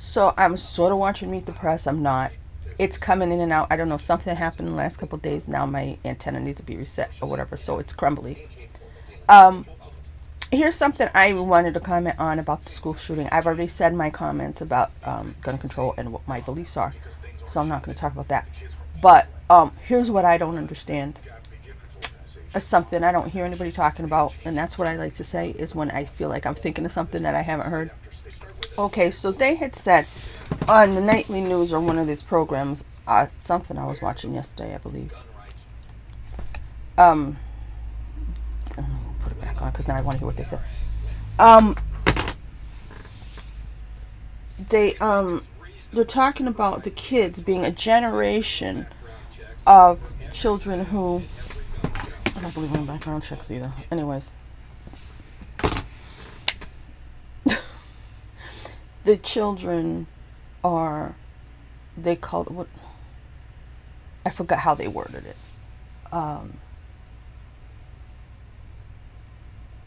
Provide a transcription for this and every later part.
So I'm sort of watching Meet the Press. I'm not. It's coming in and out. I don't know. Something happened in the last couple of days. Now my antenna needs to be reset or whatever. So it's crumbly. Um, Here's something I wanted to comment on about the school shooting. I've already said my comments about gun control and what my beliefs are. So I'm not going to talk about that. But here's what I don't understand. It's something I don't hear anybody talking about. And that's what I like to say is when I feel like I'm thinking of something that I haven't heard. Okay, so they had said on the nightly news or one of these programs, something I was watching yesterday, I believe. Um, put it back on because now I want to hear what they said. Um, they they're talking about the kids being a generation of children who I don't believe in background checks either. Anyways, the children are they called what I forgot how they worded it.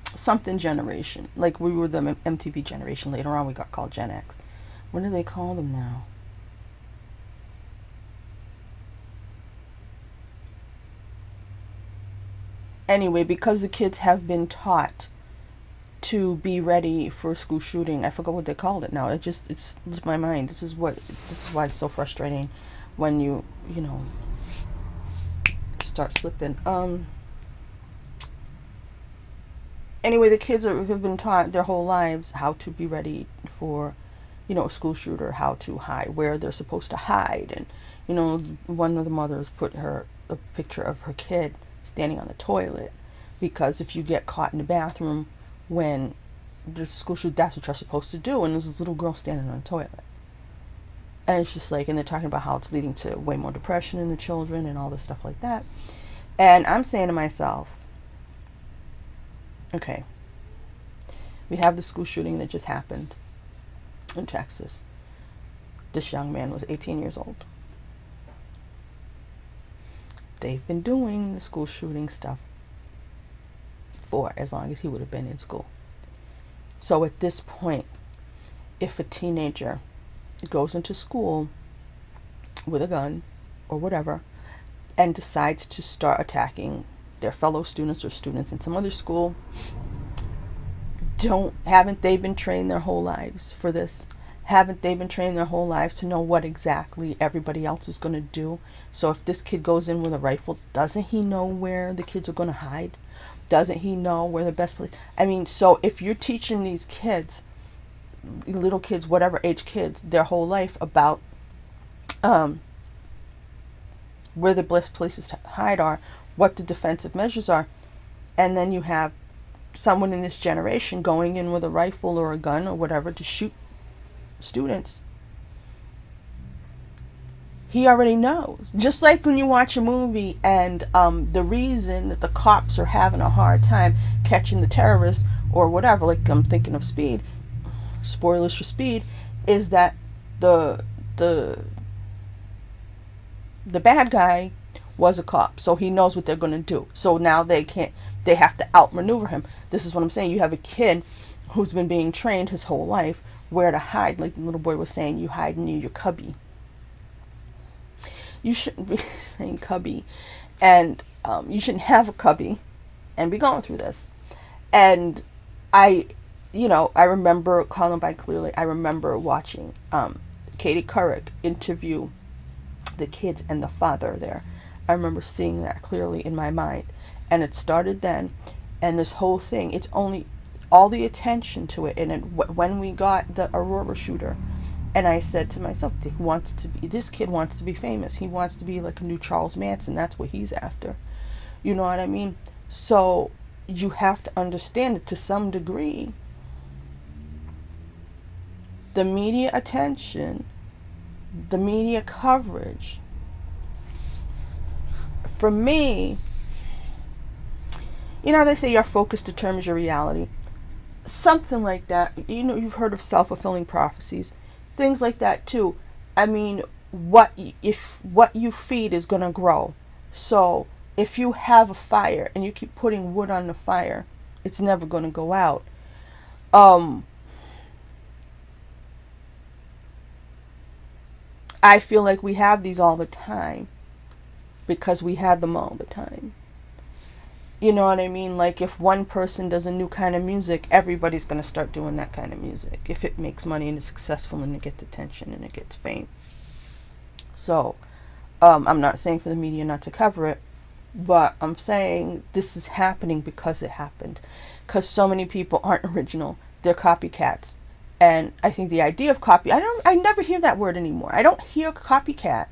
Something generation. Like we were the MTV generation. Later on, we got called Gen X. What do they call them now? Anyway, because the kids have been taught to be ready for a school shooting, I forgot what they called it now. It's my mind. This is why it's so frustrating when you know start slipping. Anyway, the kids have been taught their whole lives how to be ready for, a school shooter, how to hide, where they're supposed to hide. And, one of the mothers put a picture of her kid standing on the toilet because if you get caught in the bathroom when there's a school shoot, that's what you're supposed to do. And there's this little girl standing on the toilet. And it's just like, and they're talking about how it's leading to way more depression in the children and all this stuff like that. And I'm saying to myself, okay, we have the school shooting that just happened in Texas. This young man was 18 years old. They've been doing the school shooting stuff for as long as he would have been in school. So at this point, if a teenager goes into school with a gun or whatever and decides to start attacking their fellow students or students in some other school, haven't they been trained their whole lives for this? Haven't they been trained their whole lives to know what exactly everybody else is going to do? So if this kid goes in with a rifle, doesn't he know where the kids are going to hide? Doesn't he know where the best place? I mean, so if you're teaching these kids, little kids, whatever age kids, their whole life about where the best places to hide are, what the defensive measures are, and then you have someone in this generation going in with a rifle or a gun or whatever to shoot students, he already knows. Just like when you watch a movie and the reason that the cops are having a hard time catching the terrorists or whatever, like I'm thinking of Speed, spoilers for Speed, is that the bad guy was a cop, so he knows what they're going to do. So now they have to outmaneuver him. This is what I'm saying. You have a kid who's been being trained his whole life where to hide. Like the little boy was saying, you hide near your cubby. You shouldn't be saying cubby, and you shouldn't have a cubby and be going through this. And I remember Columbine clearly. I remember watching Katie Couric interview the kids and the father there. I remember seeing that clearly in my mind. And it started then. And this whole thing, it's only all the attention to it. And when we got the Aurora shooter, and I said to myself, this kid wants to be famous. He wants to be like a new Charles Manson. That's what he's after. You know what I mean? So you have to understand that to some degree, the media attention, the media coverage, for me, they say your focus determines your reality. Something like that. You've heard of self-fulfilling prophecies. Things like that too. I mean, what you feed is going to grow. So if you have a fire and you keep putting wood on the fire, it's never going to go out. I feel like we have these all the time because we had them all the time. You know what I mean? Like, if one person does a new kind of music, everybody's going to start doing that kind of music. If it makes money and it's successful and it gets attention and it gets fame. So, I'm not saying for the media not to cover it, but I'm saying this is happening because it happened. Because so many people aren't original. They're copycats. And I think the idea of I never hear that word anymore. I don't hear copycat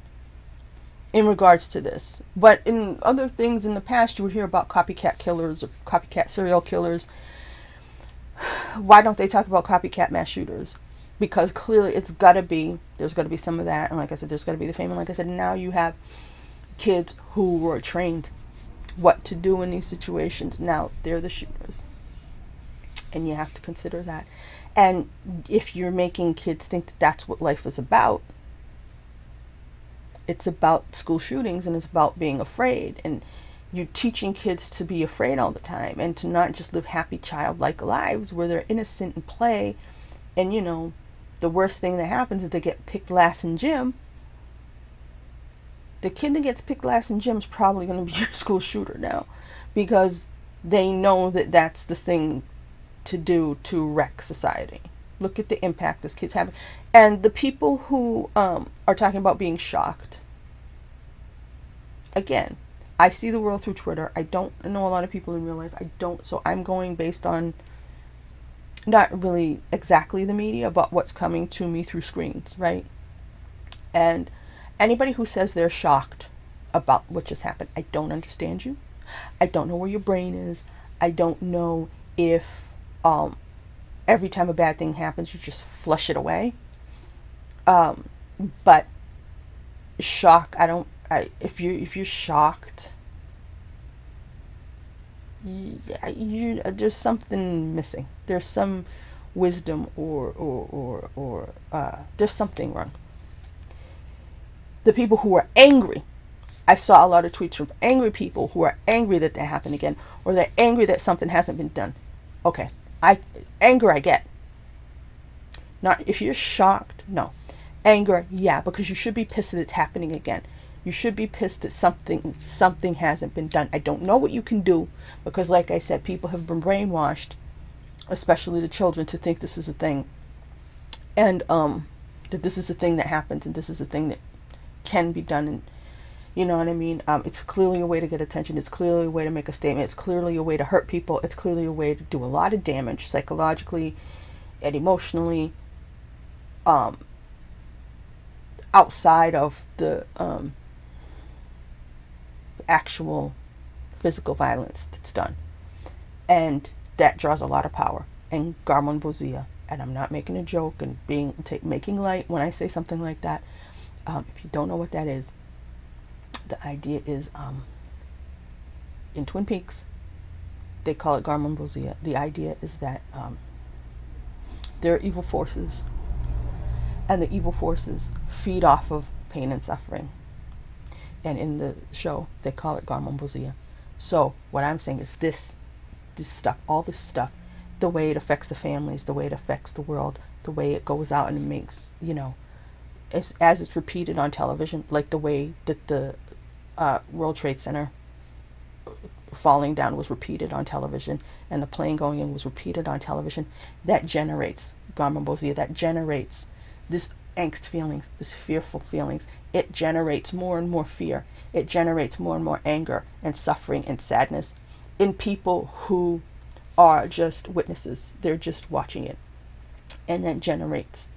in regards to this. But in other things in the past, you would hear about copycat killers or copycat serial killers. Why don't they talk about copycat mass shooters? Because clearly there's got to be some of that. And like I said, there's got to be the fame. And like I said, now you have kids who were trained what to do in these situations. Now they're the shooters. And you have to consider that. And if you're making kids think that that's what life is about, it's about school shootings and it's about being afraid. And you're teaching kids to be afraid all the time and to not just live happy childlike lives where they're innocent and play. And, you know, the worst thing that happens is they get picked last in gym. The kid that gets picked last in gym is probably going to be your school shooter now, because they know that that's the thing to do to wreck society. Look at the impact this kid's having. And the people who are talking about being shocked, again, I see the world through Twitter. I don't know a lot of people in real life. So I'm going based on not really exactly the media, but what's coming to me through screens, right? And anybody who says they're shocked about what just happened, I don't understand you. I don't know where your brain is. I don't know if every time a bad thing happens, you just flush it away. But shock, if you're shocked, there's something missing. There's some wisdom or there's something wrong. The people who are angry, I saw a lot of tweets from angry people who are angry that that happened again, or they're angry that something hasn't been done. Okay, anger I get. Not if you're shocked, no. Anger, yeah, because you should be pissed that it's happening again. You should be pissed that something hasn't been done. I don't know what you can do, because like I said, people have been brainwashed, especially the children, to think this is a thing. And that this is a thing that happens and this is a thing that can be done. And you know what I mean? It's clearly a way to get attention. It's clearly a way to make a statement. It's clearly a way to hurt people. It's clearly a way to do a lot of damage psychologically and emotionally, outside of the actual physical violence that's done. And that draws a lot of power. And Garmonbozia, and I'm not making a joke and making light when I say something like that. If you don't know what that is, the idea is, in Twin Peaks, they call it Garmonbozia. The idea is that there are evil forces, and the evil forces feed off of pain and suffering. And in the show, they call it Garmonbozia. So what I'm saying is this stuff, all this stuff, the way it affects the families, the way it affects the world, the way it goes out and it makes, you know, as it's repeated on television, like the way that the World Trade Center falling down was repeated on television, and the plane going in was repeated on television, that generates Garmonbozia, that generates this angst feelings, this fearful feelings. It generates more and more fear. It generates more and more anger and suffering and sadness in people who are just witnesses. They're just watching it. And that generates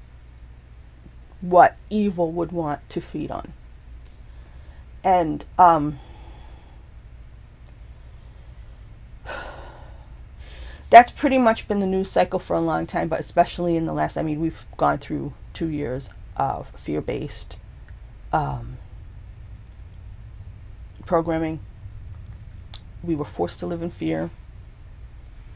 what evil would want to feed on. And that's pretty much been the news cycle for a long time, but especially in the last, I mean, we've gone through 2 years of fear-based programming. We were forced to live in fear.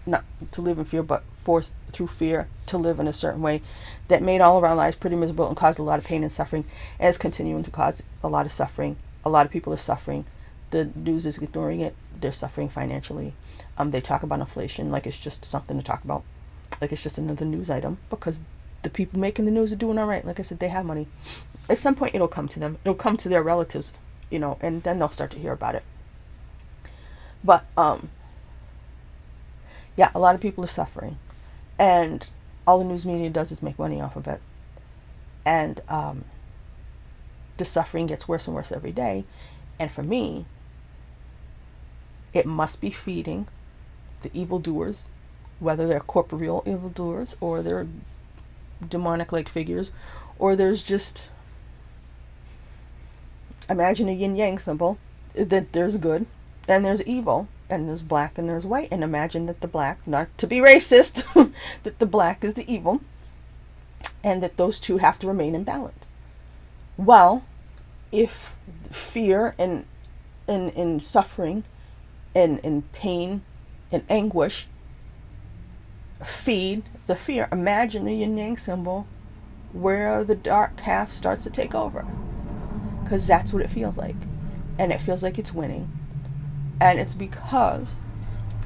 Not to live in fear, but forced through fear to live in a certain way that made all of our lives pretty miserable and caused a lot of pain and suffering, and is continuing to cause a lot of suffering. A lot of people are suffering. The news is ignoring it. They're suffering financially. They talk about inflation like it's just something to talk about, like it's just another news item, because the people making the news are doing all right. Like I said, they have money. At some point, it'll come to them. It'll come to their relatives, and then they'll start to hear about it. But, yeah, a lot of people are suffering. And all the news media does is make money off of it. And the suffering gets worse and worse every day. And for me, it must be feeding the evildoers, whether they're corporeal evildoers or they're demonic-like figures, or there's just, imagine a yin-yang symbol, that there's good and there's evil, and there's black and there's white, and imagine that the black, not to be racist, that the black is the evil, and that those two have to remain in balance. Well, if fear and suffering and pain and anguish feed the fear, imagine the yin-yang symbol where the dark half starts to take over, because that's what it feels like, and it feels like it's winning. And it's because,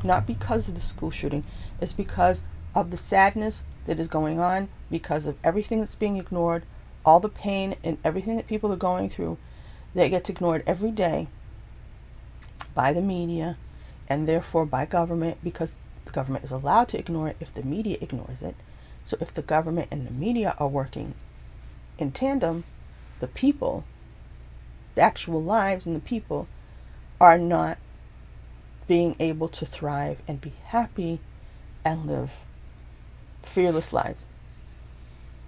not because of the school shooting, it's because of the sadness that is going on, because of everything that's being ignored, all the pain and everything that people are going through that gets ignored every day by the media and therefore by government, because the government is allowed to ignore it if the media ignores it. So if the government and the media are working in tandem, the people, the actual lives and the people are not being able to thrive and be happy and live fearless lives.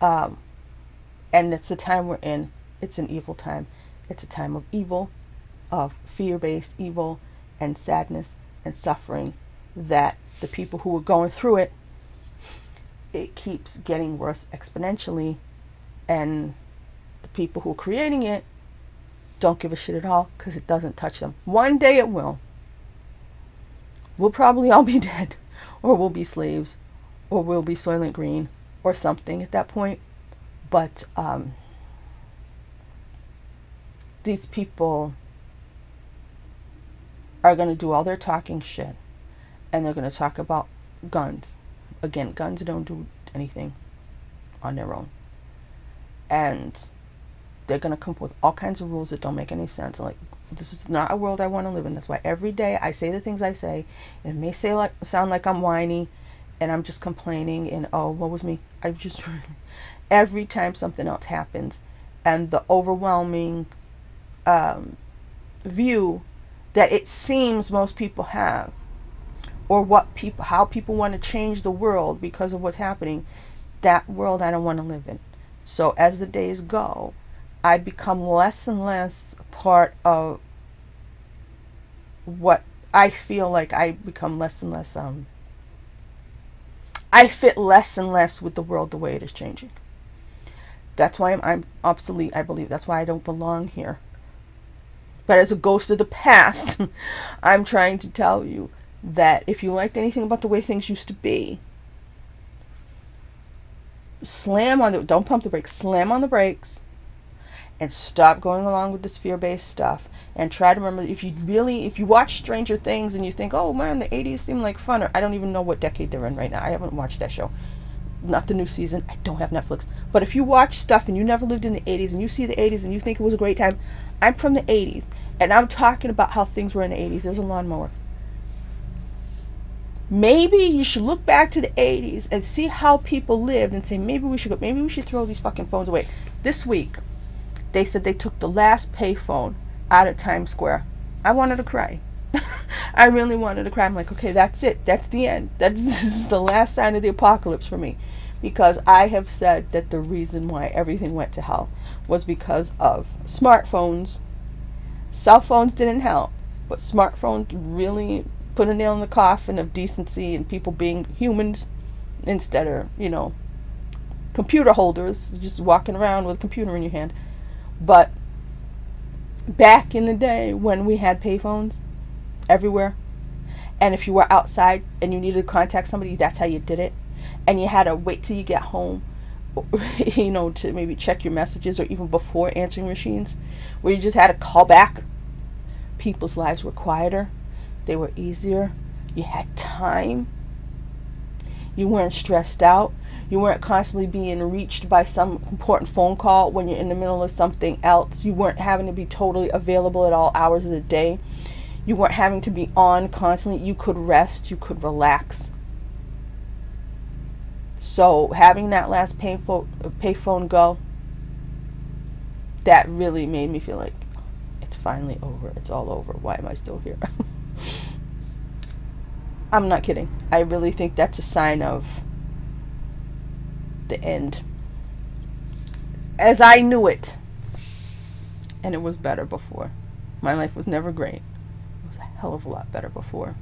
And it's the time we're in. It's an evil time. It's a time of evil, of fear-based evil and sadness and suffering, that the people who are going through it, it keeps getting worse exponentially, and the people who are creating it don't give a shit at all, because it doesn't touch them. One day it will. We'll probably all be dead, or we'll be slaves, or we'll be Soylent Green, or something at that point. But these people are going to do all their talking shit, and they're going to talk about guns. Again, guns don't do anything on their own. And they're going to come up with all kinds of rules that don't make any sense. Like, this is not a world I want to live in. That's why every day I say the things I say. And it may sound like I'm whiny and I'm just complaining and, oh, what was me? I just, every time something else happens, and the overwhelming view that it seems most people have, or how people want to change the world because of what's happening, that world I don't want to live in. So as the days go, I become less and less part of what I feel like. I become less and less, I fit less and less with the world the way it is changing. That's why I'm obsolete, I believe. That's why I don't belong here. But as a ghost of the past, I'm trying to tell you that if you liked anything about the way things used to be, don't pump the brakes, slam on the brakes, and stop going along with this fear-based stuff. And try to remember, if you watch Stranger Things and you think, oh man, the 80s seem like fun, or I don't even know what decade they're in right now. I haven't watched that show. Not the new season. I don't have Netflix. But if you watch stuff and you never lived in the 80s and you see the 80s and you think it was a great time, I'm from the 80s. And I'm talking about how things were in the 80s. There's a lawnmower. Maybe you should look back to the 80s and see how people lived and say, maybe we should throw these fucking phones away. This week, they said they took the last payphone out of Times Square. I wanted to cry. I really wanted to cry. I'm like, okay, that's it. That's the end. This is the last sign of the apocalypse for me. Because I have said that the reason why everything went to hell was because of smartphones. Cell phones didn't help, but smartphones really put a nail in the coffin of decency and people being humans instead of, computer holders, just walking around with a computer in your hand. But back in the day when we had payphones everywhere, and if you were outside and you needed to contact somebody, that's how you did it. And you had to wait till you get home, to maybe check your messages, or even before answering machines, where you just had to call back. People's lives were quieter. They were easier. You had time. You weren't stressed out. You weren't constantly being reached by some important phone call when you're in the middle of something else. You weren't having to be totally available at all hours of the day. You weren't having to be on constantly. You could rest. You could relax. So having that last payphone go, that really made me feel like it's finally over. It's all over. Why am I still here? I'm not kidding. I really think that's a sign of the end. As I knew it. And it was better before. My life was never great. It was a hell of a lot better before.